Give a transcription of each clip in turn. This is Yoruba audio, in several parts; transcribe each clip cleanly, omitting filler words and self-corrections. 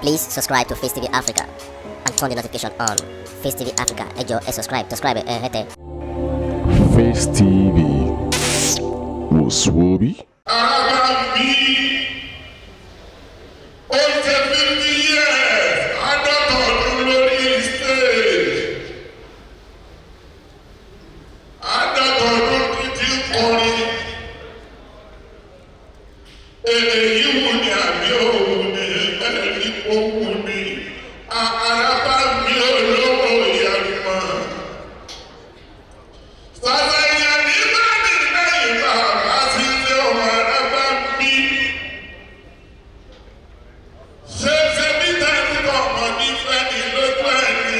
Please subscribe to Face TV Africa and turn the notification on. Face TV Africa, ẹ jọ̀ọ́, subscribe, hete. Face TV was Swoby. Over 50 years, I don't know glory stage. I don't know the glory. You would have your own, and you would be. Araba mi olówó yàrá. Sàlàyé ní báyìí lẹ́yìn bàbá sí ilé ọmọ araba mi. Ṣé bí tẹ́lifí ọmọ ní fẹ́ni lójú ẹni?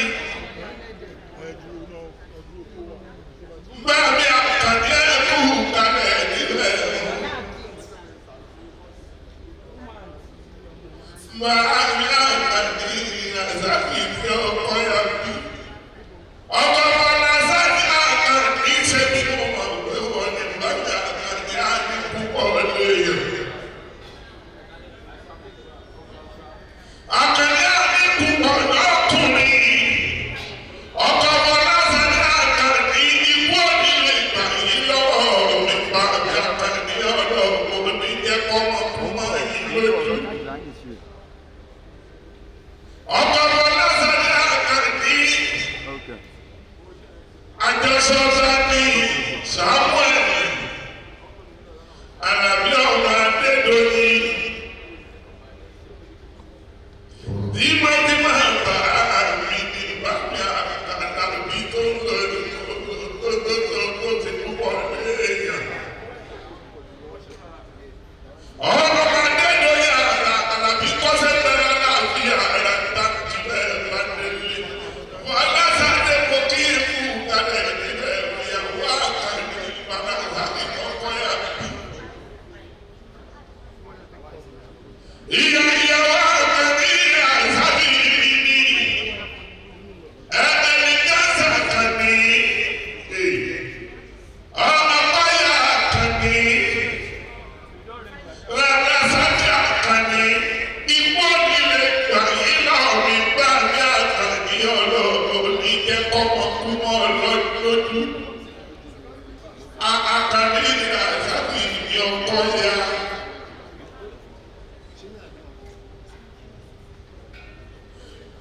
Bá mi àkàndé ẹ̀kú kalẹ̀ nílẹ̀. Máa mi àkàndé ìrìnàjàkì fi ọkọ yà bí. Ọkọ bọ́lá sáàtì àkàndé ṣe bí mo mọ̀ pé wọ́n ní bàjẹ́ àkàndé á ní púpọ̀ léyìn. Àkàndé á ní púpọ̀ lọ́kùnrin. Ọkọ bọ́lá sáàtì àkàndé ikú onílé ìgbà yìí lọ́wọ́ mi pa àbí àkàndé ọ̀dọ́ mo ní jẹ́ kọ́mọ fún mọ́ yìí lójú. Ọkọ bọ́lá sáàtì àkàndé àjọṣọ́sá ní Samuel Àlàbí ọmọ Adédoyin. Tímọ́tímọ́ bá mi ní bàbí àkàndàbí tó ń lò tó ti púpọ̀ léèyàn. Ọmọ Adédoyin Àlàbí kọ́sẹ́ bẹ̀rẹ̀ láàbí àrà tàbí bẹ́ẹ̀ bá délé. Wàhálà sáré kò kí ikú kalẹ̀ nílẹ̀ ìyàwó àkàndé bàbá àti ọkọ yà bí. Ìyàwó àkàndé àzábì ní ẹni gáàsà àkàndé. Ọmọ yà àkàndé. Rárá sájà àkàndé. Ikú onílé gbà yìí náà mi gbà ní àkàndé ọlọ́run ní jẹ́ kọ́mọ kú mọ́ lójú. Àkàndé àzábì ní ọkọ yà.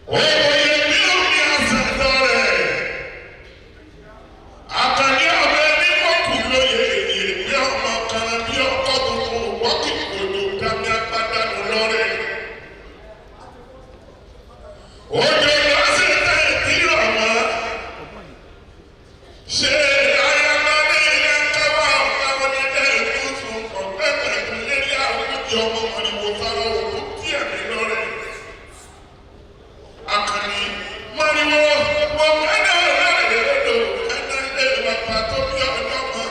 Oye bí omi àṣàjọ rẹ̀. Àkàndé ọ̀rẹ́ ní mọ́kù lóye èdè ọmọ kan bí ọkọ̀ tuntun wọ́kì kòtò dábí apádánù lọ́rẹ̀. Òjò lọ sí tẹ̀ tí ọmọ. Ṣé ayámọ́lé ilé káwá ọ̀gáwọ́ ní ẹ̀kú fún ọ̀pẹ́ pẹ̀lú lórí àwùjọ ọmọ ìwò sára òkú tí ẹ̀mí lọ́rẹ̀. Àkàndé mọ́niwó wọ́n kẹ́dẹ̀ ọ̀rẹ́ lọ́dọ̀ kẹ́dẹ̀ bàbá tó bí ọ̀dọ́ kan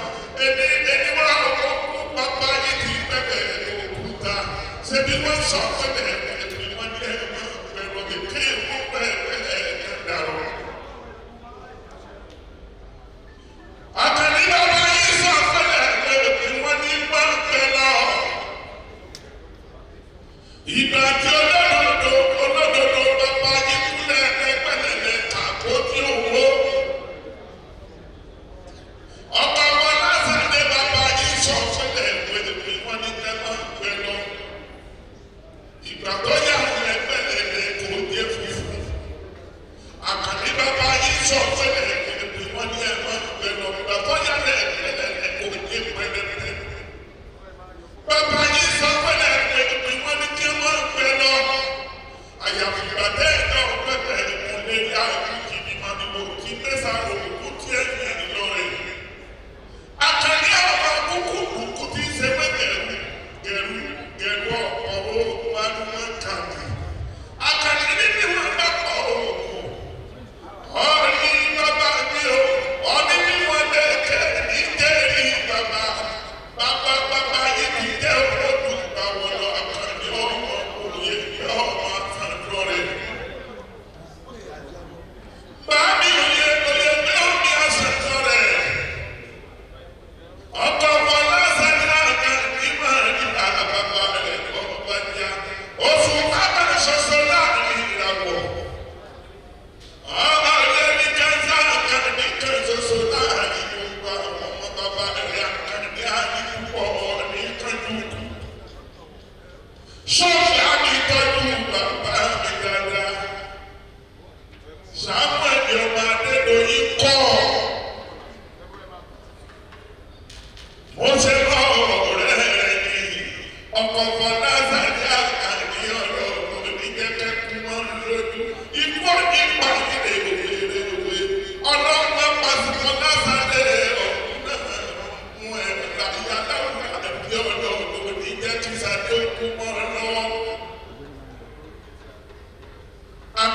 ẹni wá ọkọ̀ pápá yìí ti bẹ̀rẹ̀ òkúta ṣé bí wọ́n sọ pé ẹni wọ́n ní ẹ̀rọ bẹ̀rù kéèké wọ́n bẹ̀rẹ̀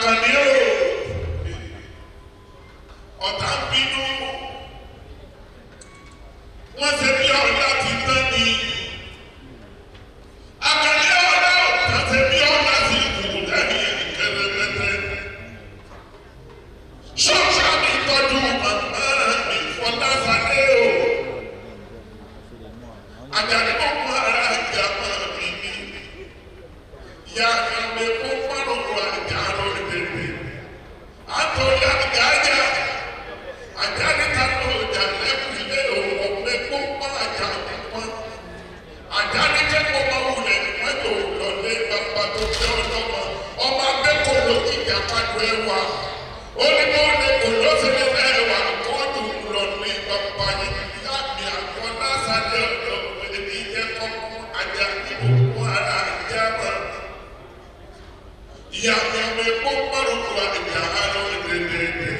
Àkànní o ọ̀tá ń bínú wọ́n ṣe bí ọ̀la ti tán ni Àkànní ọ̀la ọ̀tá ṣe bí ọ̀la ti kù lẹ́yìn kẹlẹ́mẹ́tẹ́ ṣọ́ọ̀ṣà mi tọ́jú màmá mi Fọláṣadé o Àjàní ọmọ ara ìjà máa mi ní ìyá mi kó fáròkò àjà lórílẹ̀-èdè àtọ̀rí àjájá Àjàní ta ló jà lẹ́kùn ilé òun ọ̀pẹ kó pa àjà pípọ́n Àjàní kẹ́kọ̀ọ́ máa wulẹ̀ mẹ́jọ lọ́lé bàbá tó jẹ́ ọlọ́mọ ọmọ abẹ́kọ̀ọ́ ló ti jà kájọ ẹwà ó ní kó lè kó lọ́sẹ̀lẹ̀ ẹwà kóòtù lọ́lé bàbá yìí ìyá mi àgbọn lásàlẹ̀ ọ̀dọ́ èmi jẹ́ kọ́kọ́ Àjàní òkú ara àjà máa ìyá mi ọmọ ẹ̀kọ́ pàrọ̀kù àjà àrọ̀ èdèdèdè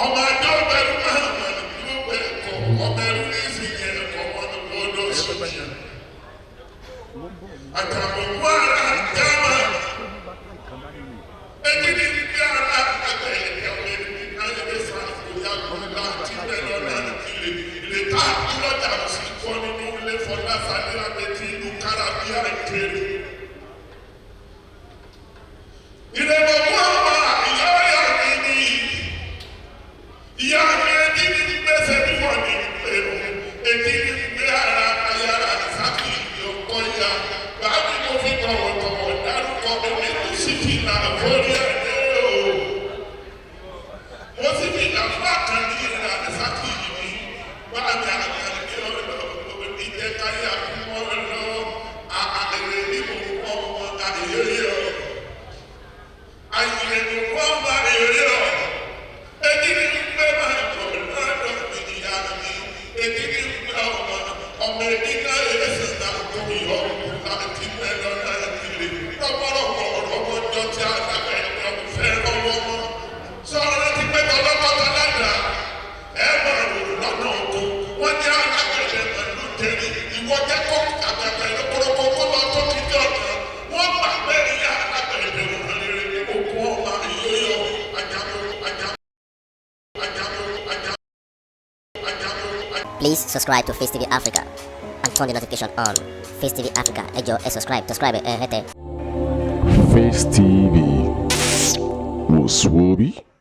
ọmọ àjọ bẹ̀rù máa wà ní ọgbẹ́ ẹ̀kọ́ ọmọ ẹ̀rú ní ìsìnkẹ́ ẹ̀kọ́ wọn lọ́dọ̀ sọ́jà àjàmọ̀kú ara àjà máa ẹni ní bí ara àgbẹ̀ ẹ̀yàwó ẹni ní ayẹyẹ sàkóyà gbọ́dọ̀ àti bẹ́ẹ̀ lọ́nà ilé tá a lọ́jà sí kọ́ nínú ilé Fọláṣadé àbẹ̀tì ìlú kárábíà ìkéré. Ìrẹ̀wọ̀n wọ́n wá ìyá ọ̀yà mi ní ìyá mi ẹni ní gbèsè níwọ̀n ní ìpèrò èdè ní gbé ara ayára sábì ìyókò ya báàbí mo fi tọ̀wọ̀tọ̀wọ̀ dárúkọ èmi kò sì fi là lórí ẹ̀dẹ́ o. Mo sì fi là fún àkànní ìlànà sábì mi báàbí àkànní ọ̀rọ̀ ìjẹ́ káyà fún wọn lọ àgbèrè ní mo kọ́ wọn àyèyè ọ̀. Ayé ni wọ́n bá èrè ọ̀, èdè ní gbé máa tọ̀ lọ́dọ̀ ìyá mi, èdè ní gbé ọmọ èdè náà yẹ sísá tó yọ láti mẹ́lọ náà kiri. Lọ́pọ̀lọpọ̀ ọ̀rọ̀ wọn jọ tí a dábẹ̀ ẹ̀rọ fẹ́ lọ́wọ́ mọ́. Sọ̀rọ̀ ti pẹ́ tọ́lọ́pọ̀tọ́ lẹ́dà, ẹ máa rò lọ́nà oko. Wọ́n jẹ́ alágbẹ̀dẹ pẹ̀lú tẹ̀lé. Ìwọ jẹ́ kó àgbẹ̀dẹ lọ́pọ̀lọpọ̀ kó lọ tó kí jọ kan. Wọ́n gbà pé ìyá alágbẹ̀dẹ wọn lè rí okun ọmọ ìyóyọ ajamu. Please subscribe to Face TV Africa and turn the notification on. Face TV Africa, ẹ jọ̀ọ́ ẹ subscribe hete. Face TV was Swoby.